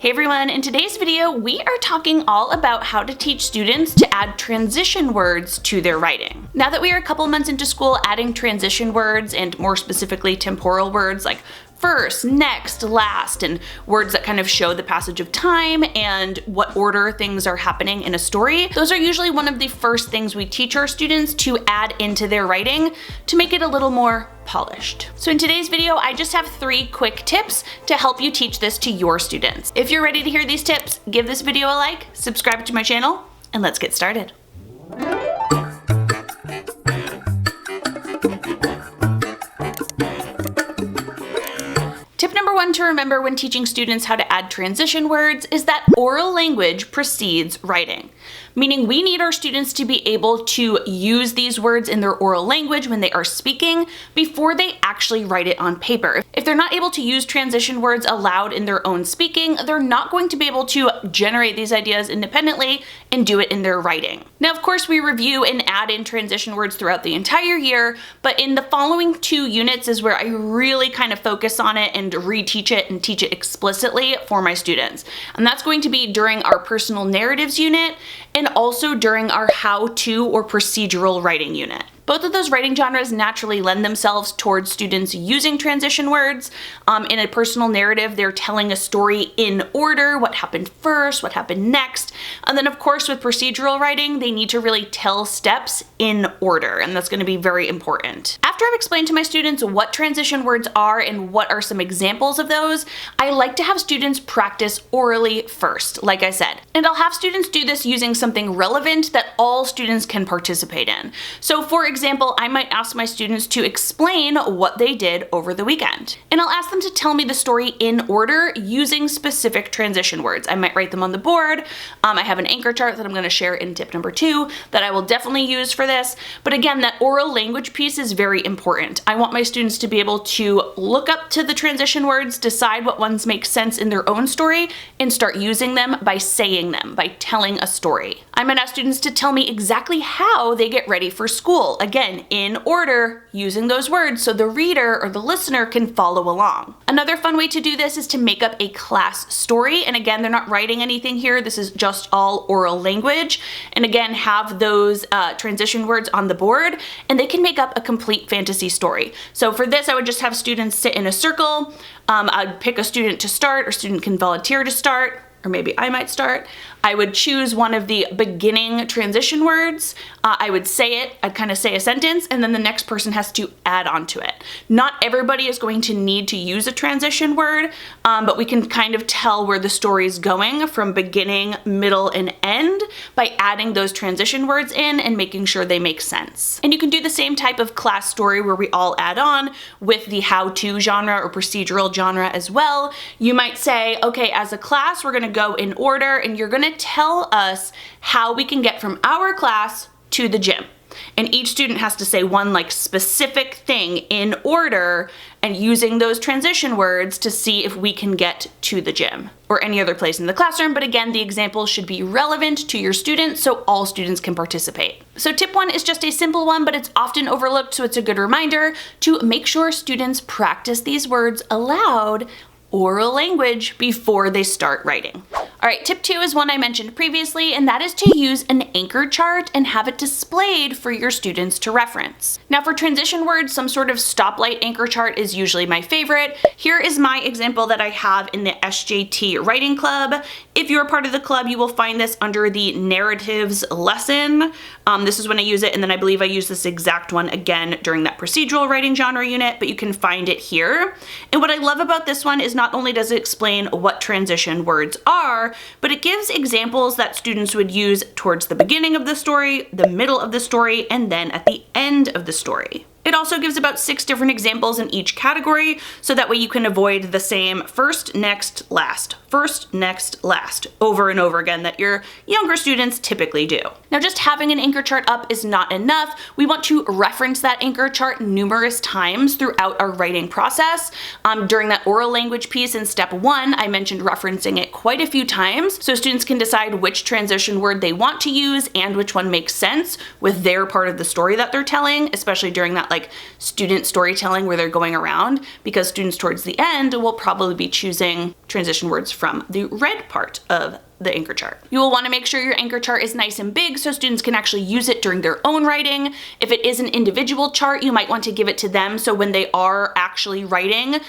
Hey everyone, in today's video, we are talking all about how to teach students to add transition words to their writing. Now that we are a couple months into school, adding transition words and more specifically temporal words like first, next, last, and words that kind of show the passage of time and what order things are happening in a story. Those are usually one of the first things we teach our students to add into their writing to make it a little more polished. So in today's video, I just have 3 quick tips to help you teach this to your students. If you're ready to hear these tips, give this video a like, subscribe to my channel, and let's get started. Tip number 1 to remember when teaching students how to add transition words is that oral language precedes writing. Meaning we need our students to be able to use these words in their oral language when they are speaking before they actually write it on paper. If they're not able to use transition words aloud in their own speaking, they're not going to be able to generate these ideas independently and do it in their writing. Now, of course, we review and add in transition words throughout the entire year, but in the following 2 units is where I really kind of focus on it and reteach it and teach it explicitly for my students. And that's going to be during our personal narratives unit and also during our how-to or procedural writing unit. Both of those writing genres naturally lend themselves towards students using transition words. In a personal narrative, they're telling a story in order, what happened first, what happened next. And then of course with procedural writing, they need to really tell steps in order, and that's going to be very important. After I've explained to my students what transition words are and what are some examples of those, I like to have students practice orally first, like I said. And I'll have students do this using something relevant that all students can participate in. So for example, I might ask my students to explain what they did over the weekend. And I'll ask them to tell me the story in order using specific transition words. I might write them on the board. I have an anchor chart that I'm going to share in tip number 2 that I will definitely use for this. But again, that oral language piece is very important. I want my students to be able to look up to the transition words, decide what ones make sense in their own story, and start using them by saying them, by telling a story. I might ask students to tell me exactly how they get ready for school. Again, in order, using those words so the reader or the listener can follow along. Another fun way to do this is to make up a class story. And again, they're not writing anything here. This is just all oral language. And again, have those transition words on the board, and they can make up a complete fantasy story. So for this, I would just have students sit in a circle. I'd pick a student to start, or student can volunteer to start, or maybe I might start. I would choose one of the beginning transition words. I would say it, I'd kind of say a sentence, and then the next person has to add on to it. Not everybody is going to need to use a transition word, but we can kind of tell where the story is going from beginning, middle, and end by adding those transition words in and making sure they make sense. And you can do the same type of class story where we all add on with the how-to genre or procedural genre as well. You might say, okay, as a class, we're gonna go in order, and you're gonna tell us how we can get from our class to the gym. And each student has to say one like specific thing in order and using those transition words to see if we can get to the gym or any other place in the classroom. But again, the example should be relevant to your students so all students can participate. So tip 1 is just a simple one, but it's often overlooked, so it's a good reminder to make sure students practice these words aloud, oral language, before they start writing. All right, tip 2 is one I mentioned previously, and that is to use an anchor chart and have it displayed for your students to reference. Now for transition words, some sort of stoplight anchor chart is usually my favorite. Here is my example that I have in the SJT Writing Club. If you're a part of the club, you will find this under the narratives lesson. This is when I use it, and then I believe I use this exact one again during that procedural writing genre unit, but you can find it here. And what I love about this one is not only does it explain what transition words are, but it gives examples that students would use towards the beginning of the story, the middle of the story, and then at the end of the story. It also gives about 6 different examples in each category, so that way you can avoid the same first, next, last, first, next, last, over and over again that your younger students typically do. Now, just having an anchor chart up is not enough. We want to reference that anchor chart numerous times throughout our writing process. During that oral language piece in step 1, I mentioned referencing it quite a few times, so students can decide which transition word they want to use and which one makes sense with their part of the story that they're telling, especially during that like student storytelling where they're going around, because students towards the end will probably be choosing transition words from the red part of the anchor chart. You will want to make sure your anchor chart is nice and big so students can actually use it during their own writing. If it is an individual chart, you might want to give it to them so when they are actually writing,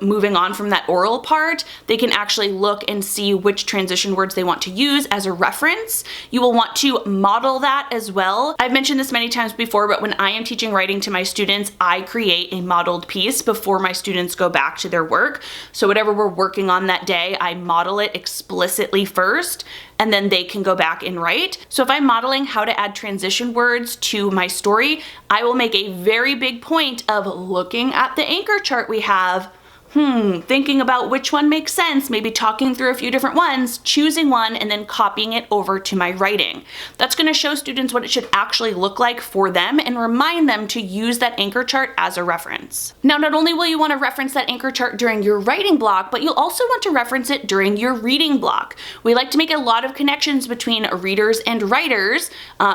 moving on from that oral part, they can actually look and see which transition words they want to use as a reference. You will want to model that as well. I've mentioned this many times before, but when I am teaching writing to my students, I create a modeled piece before my students go back to their work. So whatever we're working on that day, I model it explicitly first, and then they can go back and write. So if I'm modeling how to add transition words to my story, I will make a very big point of looking at the anchor chart we have, thinking about which one makes sense, maybe talking through a few different ones, choosing one, and then copying it over to my writing. That's going to show students what it should actually look like for them and remind them to use that anchor chart as a reference. Now, not only will you want to reference that anchor chart during your writing block, but you'll also want to reference it during your reading block. We like to make a lot of connections between readers and writers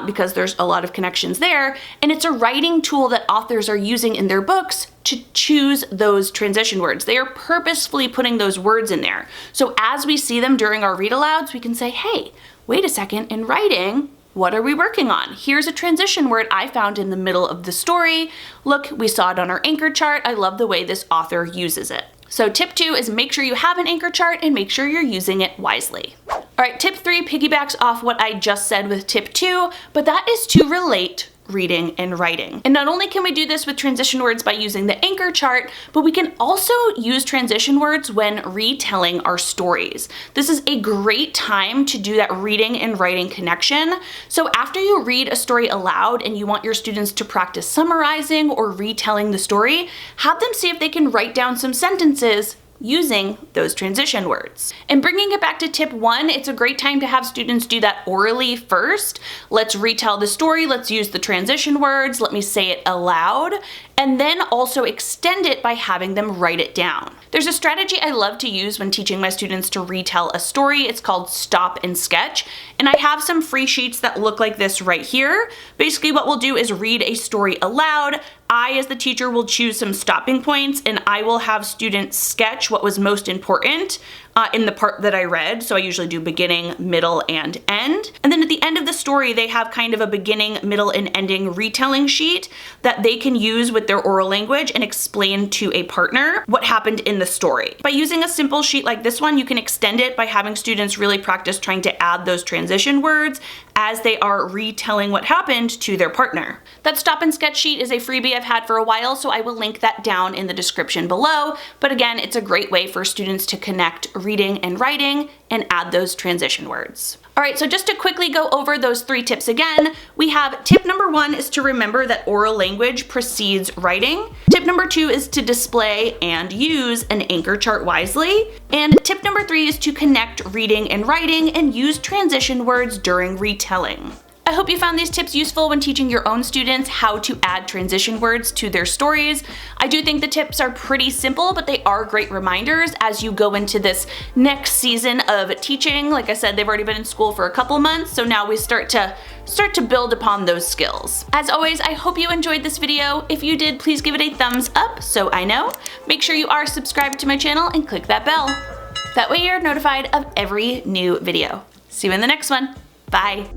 because there's a lot of connections there, and it's a writing tool that authors are using in their books to choose those transition words. They are purposefully putting those words in there. So as we see them during our read alouds, we can say, hey, wait a second, in writing, what are we working on? Here's a transition word I found in the middle of the story. Look, we saw it on our anchor chart. I love the way this author uses it. So tip 2 is make sure you have an anchor chart and make sure you're using it wisely. All right, tip 3 piggybacks off what I just said with tip 2, but that is to relate reading and writing. And not only can we do this with transition words by using the anchor chart, but we can also use transition words when retelling our stories. This is a great time to do that reading and writing connection. So after you read a story aloud and you want your students to practice summarizing or retelling the story, have them see if they can write down some sentences using those transition words. And bringing it back to tip 1, it's a great time to have students do that orally first. Let's retell the story, let's use the transition words, let me say it aloud, and then also extend it by having them write it down. There's a strategy I love to use when teaching my students to retell a story. It's called stop and sketch, and I have some free sheets that look like this right here. Basically what we'll do is read a story aloud. I, as the teacher, will choose some stopping points, and I will have students sketch what was most important in the part that I read. So I usually do beginning, middle, and end. And then at the end of the story, they have kind of a beginning, middle, and ending retelling sheet that they can use with their oral language and explain to a partner what happened in the story. By using a simple sheet like this one, you can extend it by having students really practice trying to add those transition words as they are retelling what happened to their partner. That stop and sketch sheet is a freebie I've had for a while, so I will link that down in the description below. But again, it's a great way for students to connect reading and writing and add those transition words. All right, so just to quickly go over those 3 tips again, we have tip number 1 is to remember that oral language precedes writing. Tip number 2 is to display and use an anchor chart wisely. And tip number 3 is to connect reading and writing and use transition words during retelling. I hope you found these tips useful when teaching your own students how to add transition words to their stories. I do think the tips are pretty simple, but they are great reminders as you go into this next season of teaching. Like I said, they've already been in school for a couple months, so now we start to build upon those skills. As always, I hope you enjoyed this video. If you did, please give it a thumbs up so I know. Make sure you are subscribed to my channel and click that bell. That way you're notified of every new video. See you in the next one. Bye.